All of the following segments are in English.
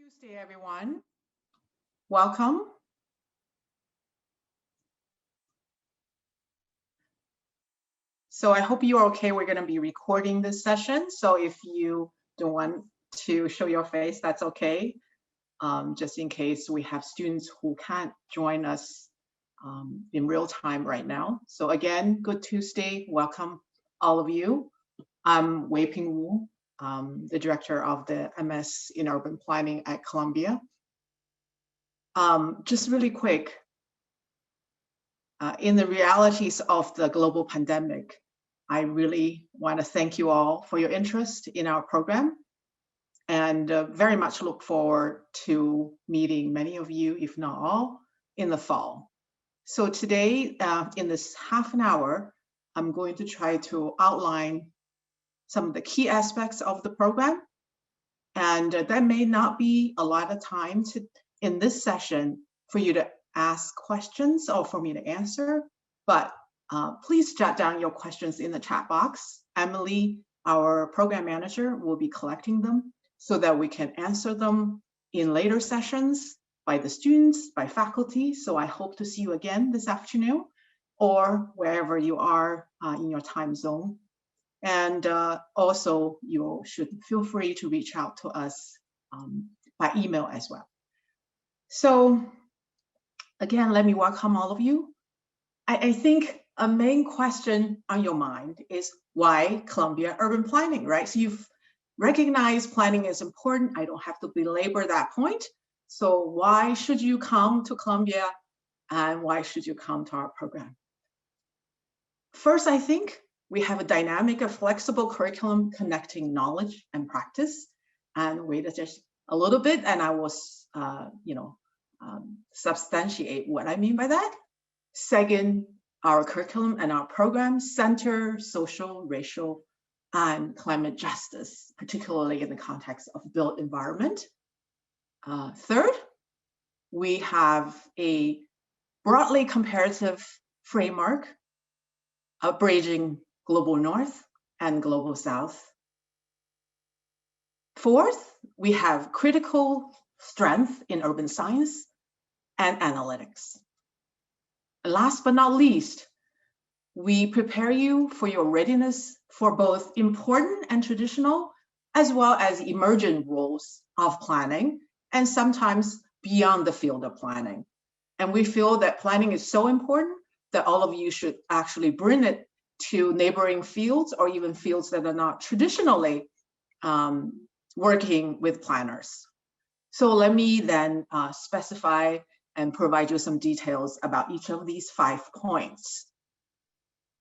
Tuesday, everyone. Welcome. So I hope you're okay. We're going to be recording this session. So if you don't want to show your face, that's okay. Just in case we have students who can't join us in real time right now. So again, good Tuesday. Welcome all of you. I'm Wei Ping Wu, the director of the MS in Urban Planning at Columbia. Just really quick, in the realities of the global pandemic, I really want to thank you all for your interest in our program and very much look forward to meeting many of you, if not all, in the fall. So today, in this half an hour, I'm going to try to outline some of the key aspects of the program. And there may not be a lot of time in this session for you to ask questions or for me to answer, but please jot down your questions in the chat box. Emily, our program manager, will be collecting them so that we can answer them in later sessions by the students, by faculty. So I hope to see you again this afternoon or wherever you are in your time zone. And also you should feel free to reach out to us by email as well. So again, let me welcome all of you. I think a main question on your mind is why Columbia Urban Planning, right? So you've recognized planning is important. I don't have to belabor that point. So why should you come to Columbia and why should you come to our program? First, I think we have a dynamic and flexible curriculum connecting knowledge and practice. And wait just a little bit and I will substantiate what I mean by that. Second, our curriculum and our program center social, racial, and climate justice, particularly in the context of built environment. Third, we have a broadly comparative framework of bridging global north and global south. Fourth, we have critical strength in urban science and analytics. Last but not least, we prepare you for your readiness for both important and traditional, as well as emergent roles of planning, and sometimes beyond the field of planning. And we feel that planning is so important that all of you should actually bring it to neighboring fields or even fields that are not traditionally working with planners. So let me then specify and provide you some details about each of these 5 points.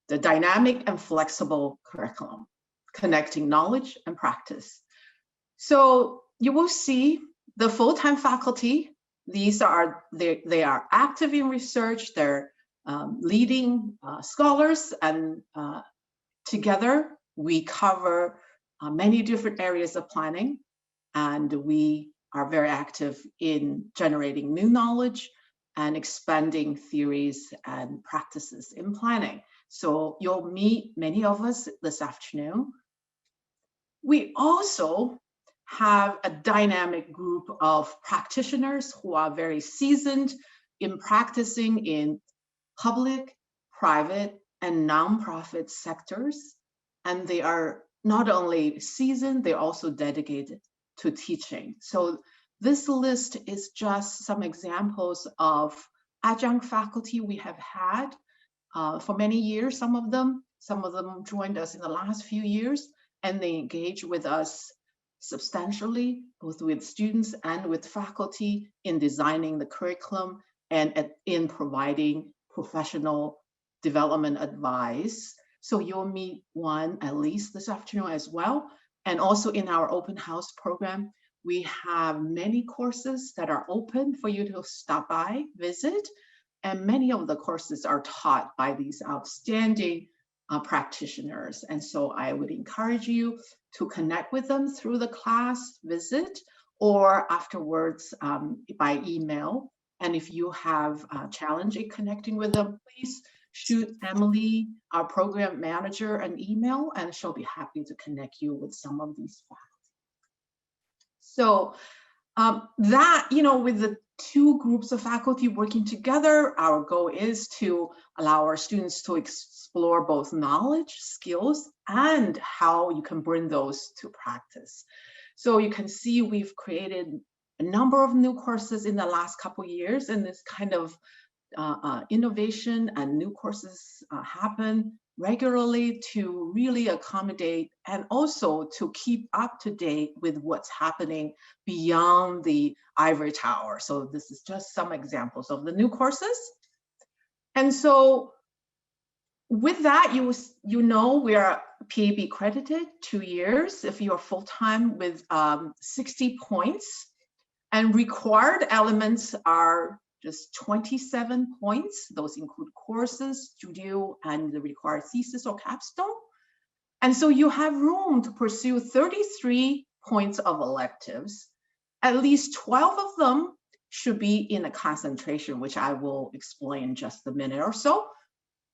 The dynamic and flexible curriculum, connecting knowledge and practice. So you will see the full-time faculty, they are active in research, they're leading scholars, and together we cover many different areas of planning, and we are very active in generating new knowledge and expanding theories and practices in planning. So you'll meet many of us this afternoon. We also have a dynamic group of practitioners who are very seasoned in practicing in public, private, and nonprofit sectors. And they are not only seasoned, they're also dedicated to teaching. So this list is just some examples of adjunct faculty we have had for many years. Some of them joined us in the last few years, and they engage with us substantially, both with students and with faculty in designing the curriculum and in providing professional development advice. So you'll meet one at least this afternoon as well. And also in our open house program, we have many courses that are open for you to stop by, visit, and many of the courses are taught by these outstanding practitioners. And so I would encourage you to connect with them through the class visit or afterwards by email. And if you have a challenge in connecting with them, please shoot Emily, our program manager, an email, and she'll be happy to connect you with some of these faculty. So That, with the two groups of faculty working together, our goal is to allow our students to explore both knowledge, skills, and how you can bring those to practice. So you can see we've created a number of new courses in the last couple of years, and this kind of innovation and new courses happen regularly to really accommodate and also to keep up to date with what's happening beyond the ivory tower. So this is just some examples of the new courses. And so with that, you know we are PAB accredited 2 years if you are full-time with 60 points, and required elements are just 27 points. Those include courses, studio, and the required thesis or capstone. And so you have room to pursue 33 points of electives. At least 12 of them should be in a concentration, which I will explain in just a minute or so.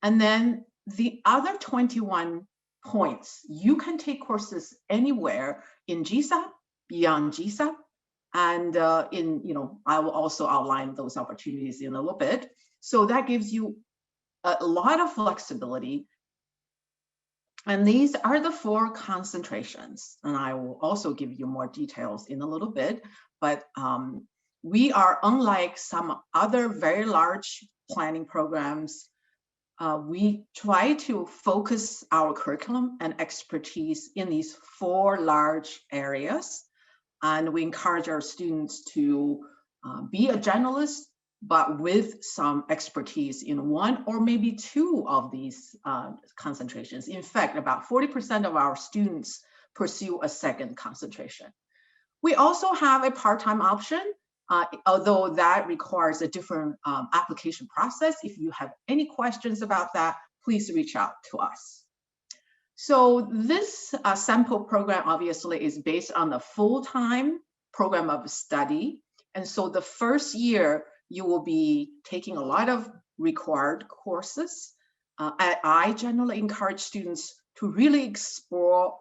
And then the other 21 points, you can take courses anywhere in GSAPP, beyond GSAPP, and I will also outline those opportunities in a little bit. So that gives you a lot of flexibility. And these are the 4 concentrations. And I will also give you more details in a little bit. But we are unlike some other very large planning programs. We try to focus our curriculum and expertise in these 4 large areas. And we encourage our students to be a generalist, but with some expertise in 1 or maybe 2 of these concentrations. In fact, about 40% of our students pursue a second concentration. We also have a part-time option, although that requires a different application process. If you have any questions about that, please reach out to us. So this sample program obviously is based on a full-time program of study. And so the first year, you will be taking a lot of required courses. I generally encourage students to really explore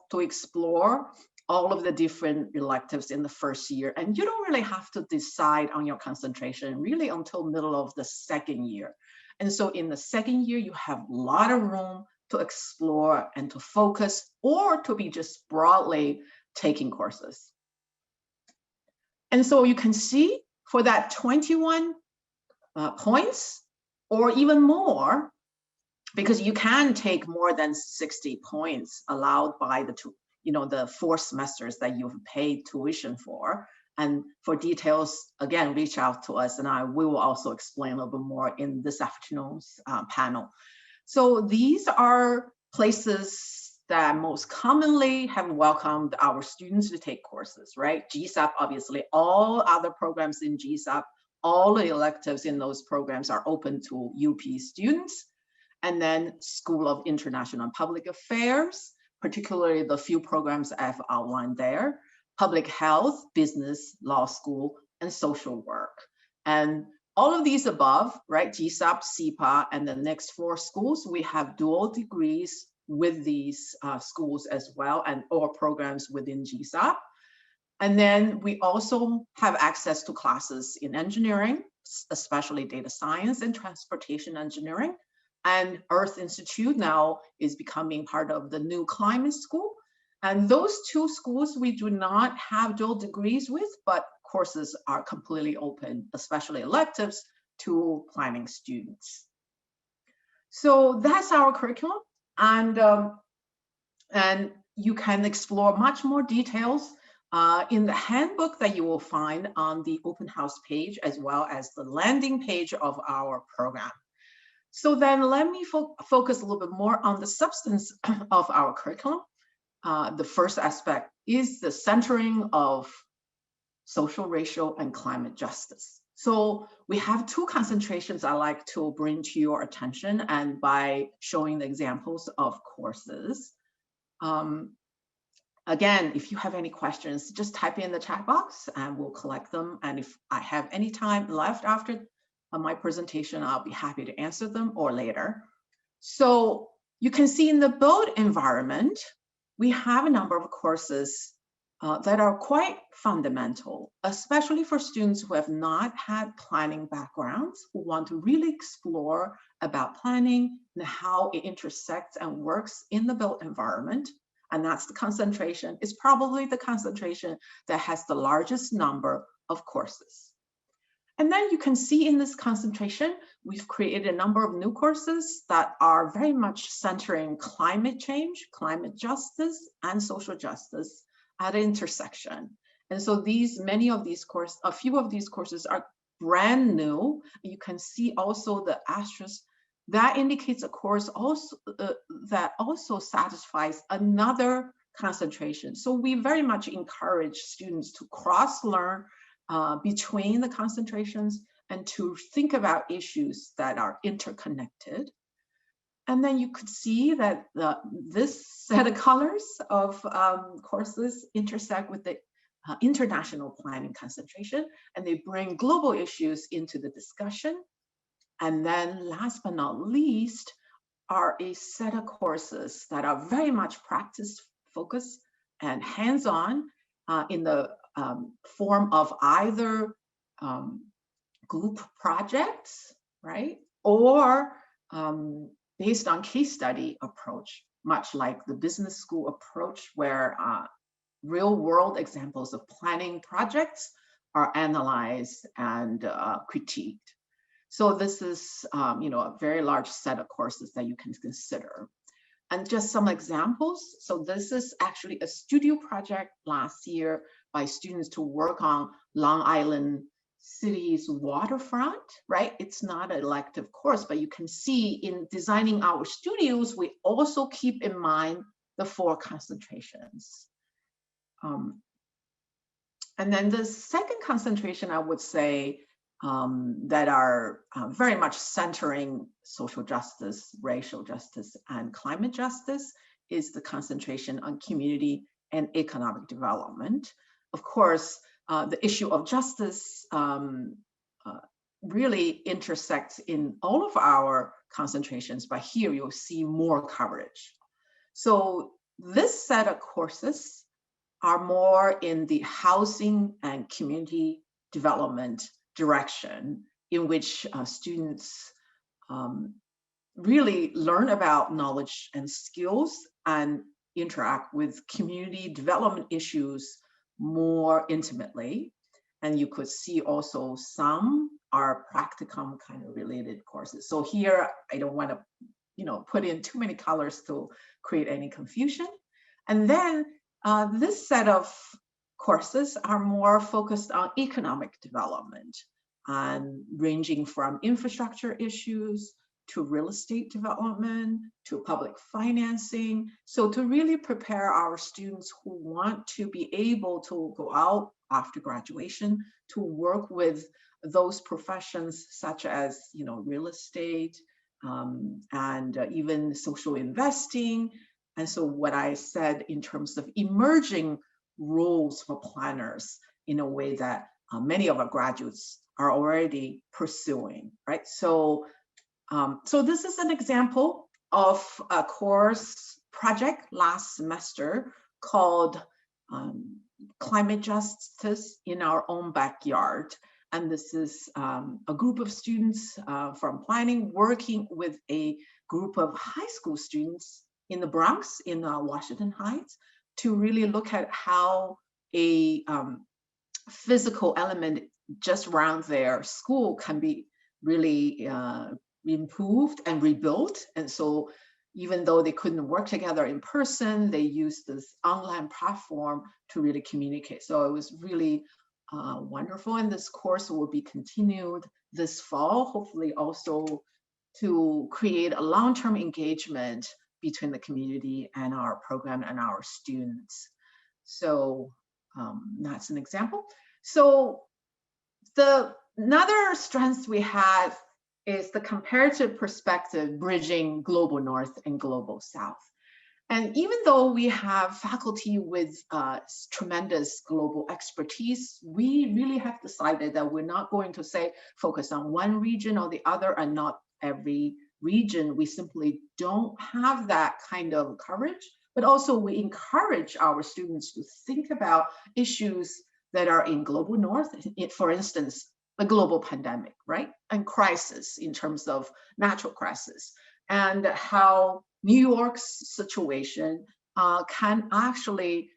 all of the different electives in the first year. And you don't really have to decide on your concentration really until middle of the second year. And so in the second year, you have a lot of room to explore and to focus, or to be just broadly taking courses. And so you can see for that 21 points or even more, because you can take more than 60 points allowed by the 4 semesters that you've paid tuition for. And for details, again, reach out to us, and we will also explain a little bit more in this afternoon's panel. So these are places that most commonly have welcomed our students to take courses, right? GSAPP, obviously, all other programs in GSAPP, all the electives in those programs are open to UP students. And then School of International and Public Affairs, particularly the few programs I've outlined there, public health, business, law school, and social work. And all of these above, right, GSAPP, SEPA, and the next 4 schools, we have dual degrees with these schools as well, and or programs within GSAPP. And then we also have access to classes in engineering, especially data science and transportation engineering. And Earth Institute now is becoming part of the new climate school. And those 2 schools we do not have dual degrees with, but courses are completely open, especially electives, to planning students. So that's our curriculum. And you can explore much more details in the handbook that you will find on the open house page, as well as the landing page of our program. So then let me focus a little bit more on the substance of our curriculum. The first aspect is the centering of social, racial, and climate justice. So we have 2 concentrations I like to bring to your attention, and by showing the examples of courses. Again, if you have any questions, just type in the chat box and we'll collect them. And if I have any time left after my presentation, I'll be happy to answer them, or later. So you can see in the built environment, we have a number of courses that are quite fundamental, especially for students who have not had planning backgrounds, who want to really explore about planning and how it intersects and works in the built environment. And that's the concentration. It's probably the concentration that has the largest number of courses. And then you can see in this concentration, we've created a number of new courses that are very much centering climate change, climate justice, and social justice at an intersection. And so many of these courses, a few of these courses are brand new. You can see also the asterisk. That indicates a course also that also satisfies another concentration. So we very much encourage students to cross-learn between the concentrations and to think about issues that are interconnected. And then you could see that this set of colors of courses intersect with the international planning concentration, and they bring global issues into the discussion. And then last but not least are a set of courses that are very much practice focused and hands-on in the form of either group projects, right? Or based on case study approach, much like the business school approach, where real world examples of planning projects are analyzed and critiqued. So this is, a very large set of courses that you can consider. And just some examples. So this is actually a studio project last year by students to work on Long Island City's waterfront, right? It's not an elective course, but you can see in designing our studios, we also keep in mind the 4 concentrations. And then the second concentration, I would say, that are very much centering social justice, racial justice, and climate justice is the concentration on community and economic development. Of course, the issue of justice really intersects in all of our concentrations, but here you'll see more coverage. So this set of courses are more in the housing and community development direction, in which students really learn about knowledge and skills and interact with community development issues more intimately. And you could see also some are practicum kind of related courses. So here, I don't want to put in too many colors to create any confusion. And then this set of courses are more focused on economic development, and ranging from infrastructure issues to real estate development to public financing. So to really prepare our students who want to be able to go out after graduation to work with those professions such as real estate and even social investing. And so what I said in terms of emerging roles for planners in a way that many of our graduates are already pursuing, right? So, so this is an example of a course project last semester called Climate Justice in Our Own Backyard. And this is a group of students from planning working with a group of high school students in the Bronx, in Washington Heights, to really look at how a physical element just around their school can be really improved and rebuilt. And so even though they couldn't work together in person, they used this online platform to really communicate. So it was really wonderful. And this course will be continued this fall, hopefully also to create a long-term engagement between the community and our program and our students. So that's an example. So another strength we have is the comparative perspective bridging global north and global south. And even though we have faculty with tremendous global expertise, we really have decided that we're not going to say focus on one region or the other and not every region. We simply don't have that kind of coverage. but also we encourage our students to think about issues that are in global north, for instance, a global pandemic, right? And crisis in terms of natural crisis, and how New York's situation can actually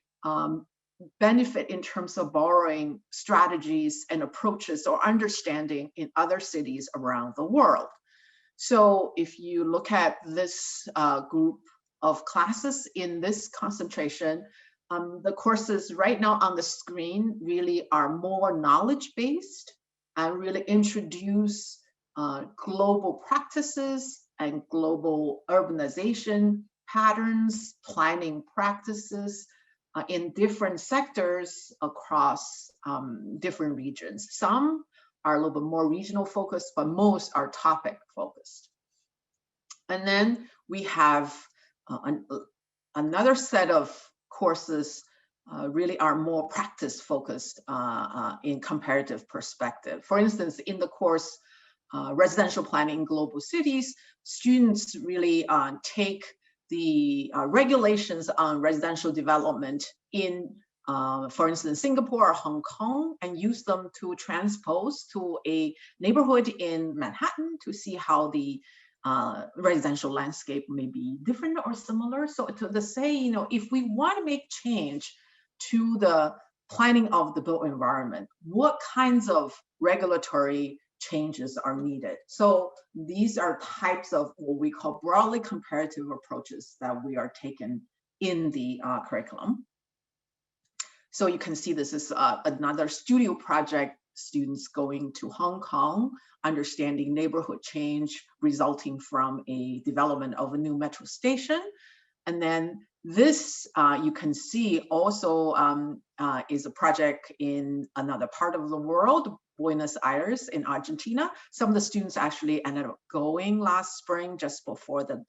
benefit in terms of borrowing strategies and approaches or understanding in other cities around the world. So if you look at this group of classes in this concentration, the courses right now on the screen really are more knowledge-based and really introduce global practices and global urbanization patterns, planning practices in different sectors across different regions. Some are a little bit more regional focused, but most are topic focused. And then we have another set of courses really are more practice focused in comparative perspective. For instance, in the course Residential Planning in Global Cities, students really take the regulations on residential development in, for instance, Singapore or Hong Kong, and use them to transpose to a neighborhood in Manhattan to see how the residential landscape may be different or similar. So to say, you know, if we want to make change to the planning of the built environment, what kinds of regulatory changes are needed? So these are types of what we call broadly comparative approaches that we are taking in the curriculum. So you can see this is another studio project, students going to Hong Kong, understanding neighborhood change resulting from a development of a new metro station. And then this, you can see also is a project in another part of the world, Buenos Aires in Argentina. Some of the students actually ended up going last spring just before the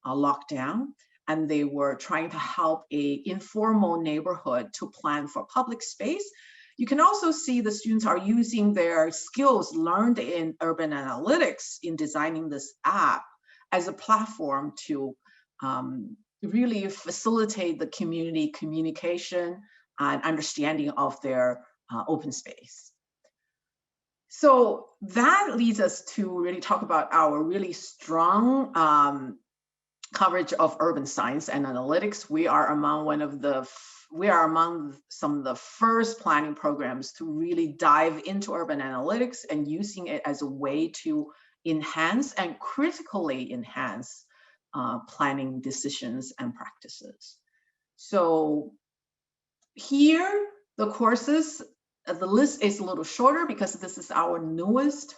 lockdown, and they were trying to help a informal neighborhood to plan for public space. You can also see the students are using their skills learned in urban analytics in designing this app as a platform to really facilitate the community communication and understanding of their open space. So that leads us to really talk about our really strong coverage of urban science and analytics. We are among some of the first planning programs to really dive into urban analytics and using it as a way to enhance and critically enhance planning decisions and practices. So here, the courses, the list is a little shorter because this is our newest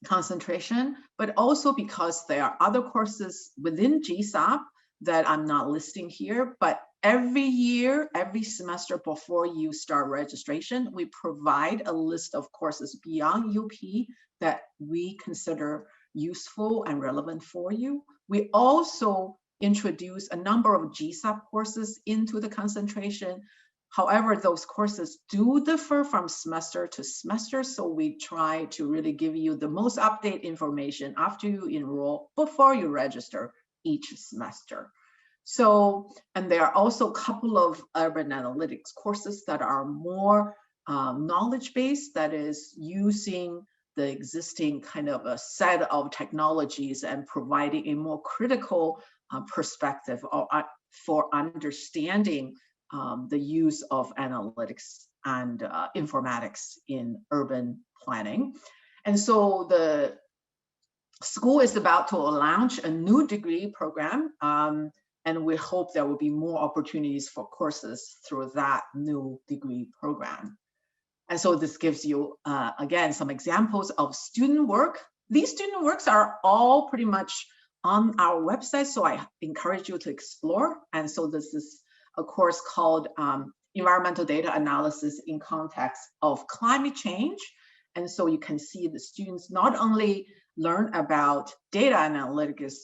concentration, but also because there are other courses within GSAPP that I'm not listing here. But every year, every semester before you start registration, we provide a list of courses beyond UP that we consider useful and relevant for you. We also introduce a number of GSAPP courses into the concentration. However, those courses do differ from semester to semester, so we try to really give you the most updated information after you enroll, before you register each semester. So, and there are also a couple of urban analytics courses that are more knowledge-based, that is using the existing kind of a set of technologies and providing a more critical perspective for understanding the use of analytics and informatics in urban planning. And so the school is about to launch a new degree program, and we hope there will be more opportunities for courses through that new degree program. And so this gives you, again, some examples of student work. These student works are all pretty much on our website, so I encourage you to explore. And so this is a course called Environmental Data Analysis in Context of Climate Change. And so you can see the students not only learn about data analytics,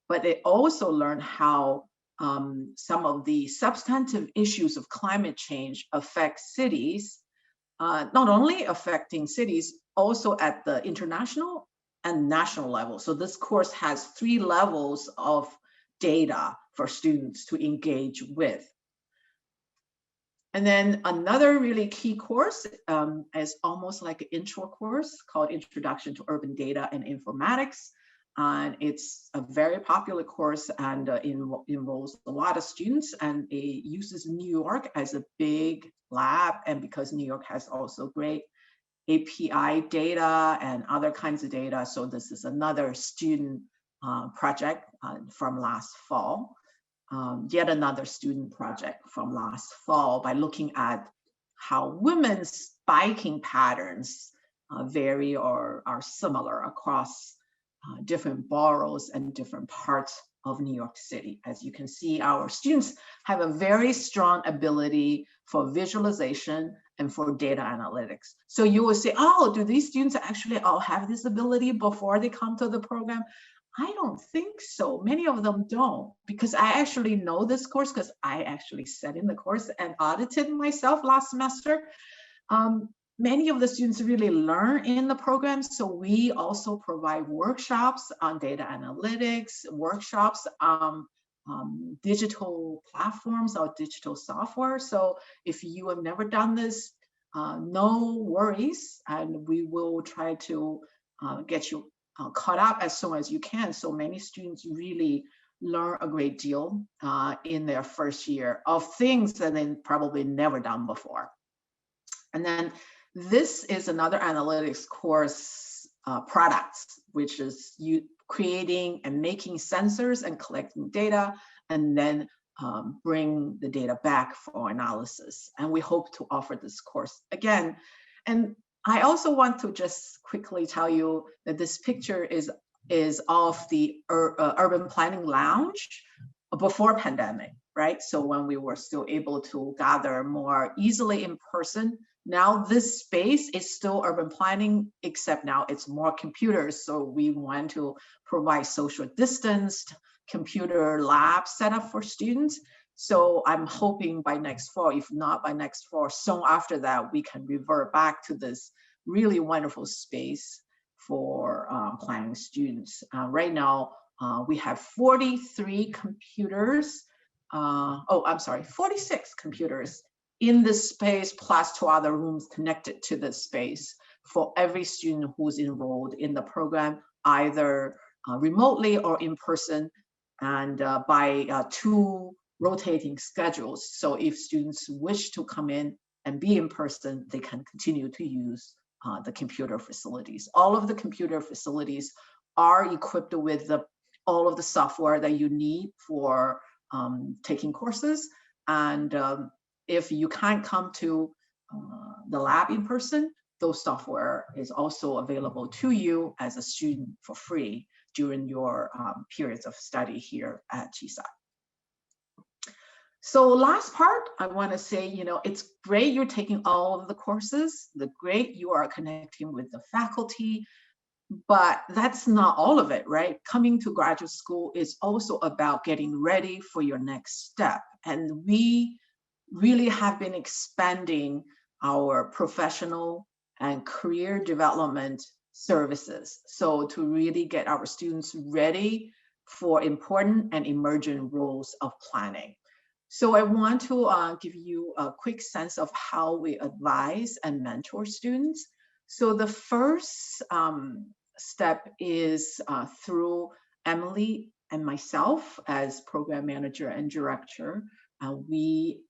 but they also learn how some of the substantive issues of climate change affect cities, not only affecting cities, also at the international and national level. So this course has 3 levels of data for students to engage with. And then another really key course is almost like an intro course called Introduction to Urban Data and Informatics. And it's a very popular course and enrolls a lot of students, and it uses New York as a big lab. And because New York has also great API data and other kinds of data, so this is another student project from last fall. Yet another student project from last fall by looking at how women's biking patterns vary or are similar across different boroughs and different parts of New York City. As you can see, our students have a very strong ability for visualization and for data analytics. So you will say, oh, do these students actually all have this ability before they come to the program? I don't think so. Many of them don't, because I actually know this course because I actually sat in the course and audited myself last semester. Many of the students really learn in the program. So we also provide workshops on data analytics, workshops on digital platforms or digital software. So if you have never done this, no worries, and we will try to get you caught up as soon as you can. So many students really learn a great deal in their first year of things that they probably never done before. And then this is another analytics course products, which is you creating and making sensors and collecting data, and then bring the data back for analysis. And we hope to offer this course again. And I also want to just quickly tell you that this picture is of the Urban Planning Lounge before pandemic, right? So when we were still able to gather more easily in person. Now this space is still urban planning, except now it's more computers. So we want to provide social distanced computer lab setup for students. So I'm hoping by next fall, if not by next fall, soon after that, we can revert back to this really wonderful space for planning students. Right now, we have 43 computers. 46 computers in this space, plus 2 other rooms connected to this space for every student who's enrolled in the program, either remotely or in person, and by 2 rotating schedules. So if students wish to come in and be in person, they can continue to use the computer facilities. All of the computer facilities are equipped with all of the software that you need for taking courses. And if you can't come to the lab in person, those software is also available to you as a student for free during your periods of study here at GSAC. So last part, I want to say, it's great you're taking all of the courses, great you are connecting with the faculty, but that's not all of it, right? Coming to graduate school is also about getting ready for your next step. And we really have been expanding our professional and career development services. So to really get our students ready for important and emerging roles of planning. So I want to give you a quick sense of how we advise and mentor students. So the first step is through Emily and myself as program manager and director. We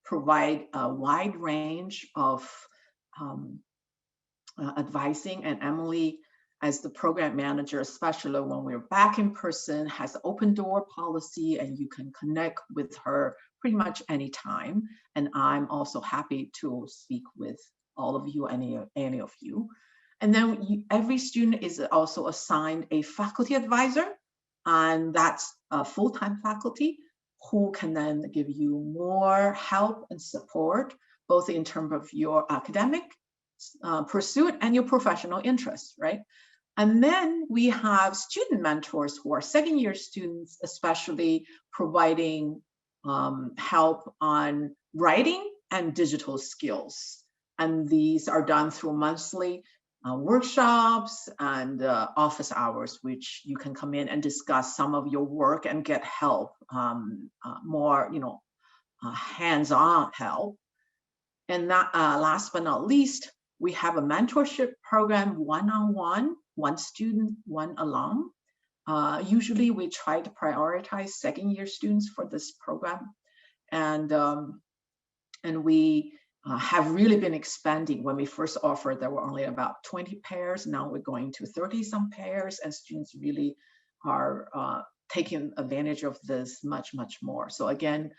provide a wide range of advising, and Emily, as the program manager, especially when we're back in person, has an open door policy, and you can connect with her pretty much anytime. And I'm also happy to speak with all of you, any of you. And then every student is also assigned a faculty advisor, and that's a full-time faculty who can then give you more help and support, both in terms of your academic pursuit and your professional interests, right? And then we have student mentors who are second-year students, especially providing help on writing and digital skills. And these are done through monthly workshops and office hours, which you can come in and discuss some of your work and get help, more, hands-on help. And that, last but not least, we have a mentorship program, one-on-one, one student, one alum. Usually we try to prioritize second-year students for this program. And we have really been expanding. When we first offered, there were only about 20 pairs. Now we're going to 30-some pairs, and students really are taking advantage of this much, much more. So again,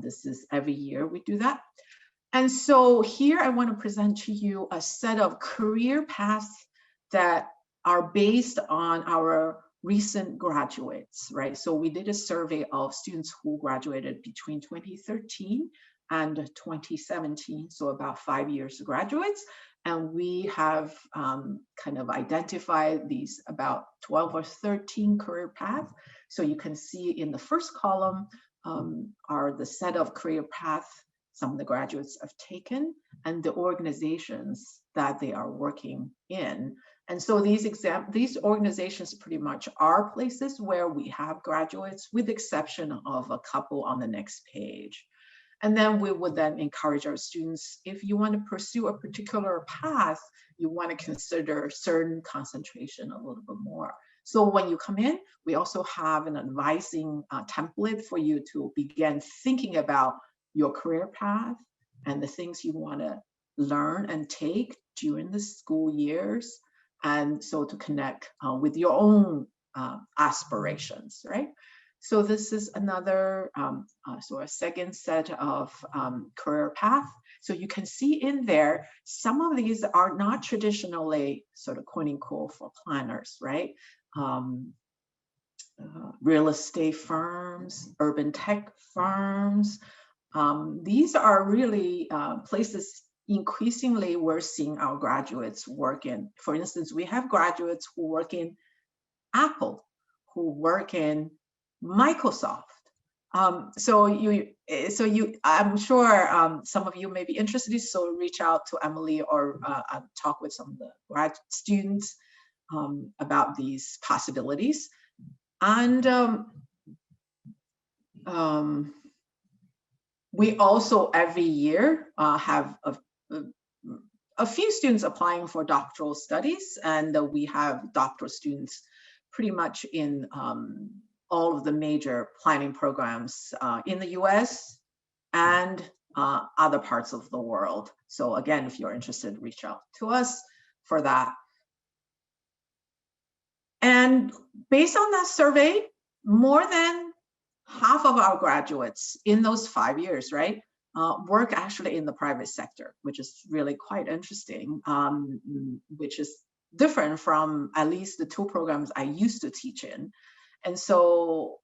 this is every year we do that. And so here I want to present to you a set of career paths that are based on our recent graduates, right? So we did a survey of students who graduated between 2013 and 2017, so about 5 years graduates. And we have kind of identified these about 12 or 13 career paths. So you can see in the first column are the set of career paths some of the graduates have taken and the organizations that they are working in. And so these organizations pretty much are places where we have graduates, with the exception of a couple on the next page. And then we would then encourage our students, if you want to pursue a particular path, you want to consider certain concentration a little bit more. So when you come in, we also have an advising template for you to begin thinking about your career path and the things you want to learn and take during the school years. And so to connect with your own aspirations, right? So this is another, so a second set of career path. So you can see in there, some of these are not traditionally sort of quote unquote for planners, right? Real estate firms, urban tech firms. These are really places increasingly we're seeing our graduates work in. For instance, we have graduates who work in Apple, who work in Microsoft. I'm sure some of you may be interested, so reach out to Emily or talk with some of the grad students about these possibilities. And we also every year have a few students applying for doctoral studies, and we have doctoral students pretty much in all of the major planning programs in the US and other parts of the world. So again, if you're interested, reach out to us for that. And based on that survey, more than half of our graduates in those 5 years, right, work actually in the private sector, which is really quite interesting, which is different from at least the two programs I used to teach in. And so,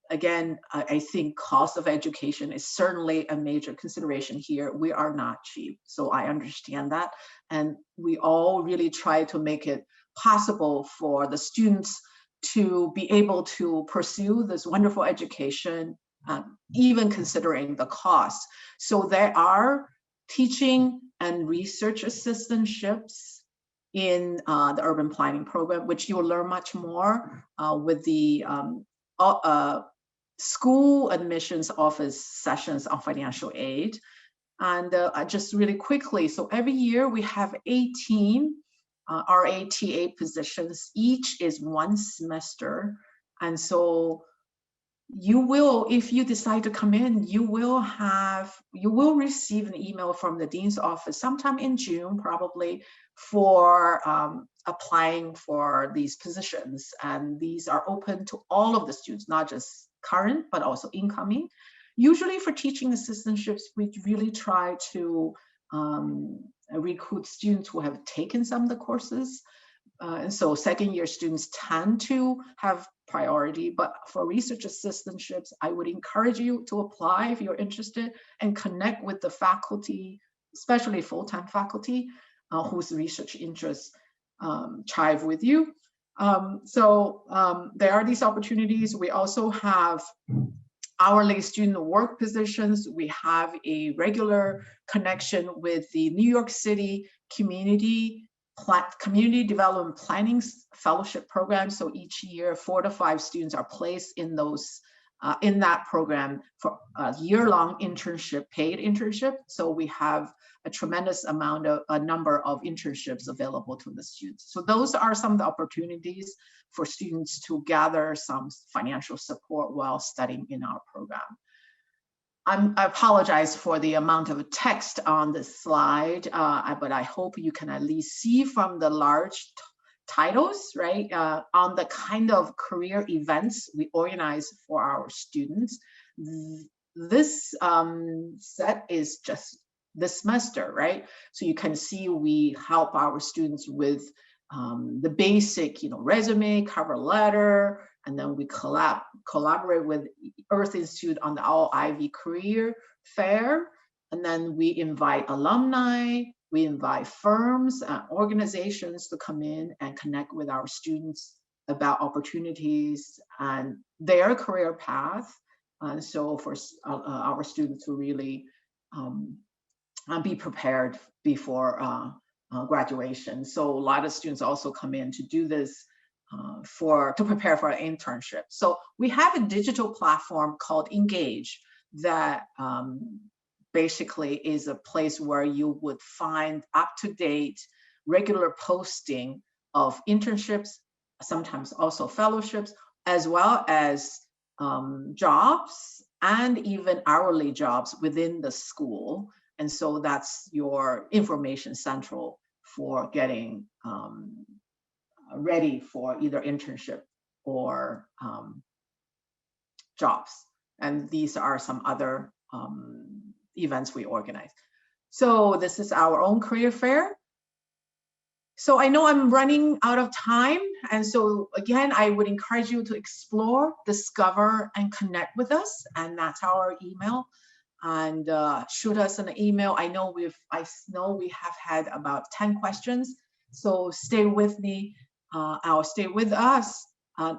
again, I think cost of education is certainly a major consideration here. We are not cheap, so I understand that. And we all really try to make it possible for the students to be able to pursue this wonderful education, even considering the cost. So there are teaching and research assistantships in the urban planning program, which you will learn much more with the school admissions office sessions on financial aid. And just really quickly, so every year we have 18 RATA positions. Each is 1 semester. And so you will, if you decide to come in, you will receive an email from the dean's office sometime in June, probably, for applying for these positions. And these are open to all of the students, not just current, but also incoming. Usually for teaching assistantships, we really try to recruit students who have taken some of the courses. And so second year students tend to have priority, but for research assistantships, I would encourage you to apply if you're interested and connect with the faculty, especially full-time faculty whose research interests chive with you. There are these opportunities. We also have hourly student work positions. We have a regular connection with the New York City Community community development planning fellowship program. So each year, 4 to 5 students are placed in those in that program for a year-long internship, paid internship. So we have a tremendous amount of a number of internships available to the students. So those are some of the opportunities for students to gather some financial support while studying in our program. I apologize for the amount of text on this slide, but I hope you can at least see from the large titles, right, on the kind of career events we organize for our students. This set is just this semester, right? So you can see we help our students with the basic, resume, cover letter, and then we collaborate with Earth Institute on the All Ivy Career Fair. And then we invite alumni, we invite firms, organizations to come in and connect with our students about opportunities and their career path. And so for our students to really be prepared before graduation. So a lot of students also come in to do this to prepare for an internship. So we have a digital platform called Engage that basically is a place where you would find up-to-date regular posting of internships, sometimes also fellowships, as well as jobs and even hourly jobs within the school. And so that's your information central for getting ready for either internship or jobs. And these are some other events we organize. So this is our own career fair. So I know I'm running out of time. And so again, I would encourage you to explore, discover, and connect with us. And that's our email. And shoot us an email. I know we have had about 10 questions. So stay with me. Stay with us.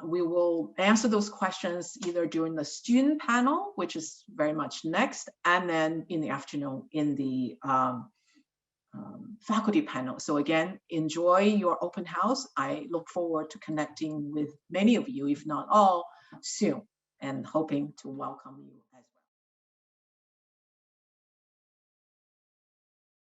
We will answer those questions either during the student panel, which is very much next, and then in the afternoon in the faculty panel. So again, enjoy your open house. I look forward to connecting with many of you, if not all, soon, and hoping to welcome you as well.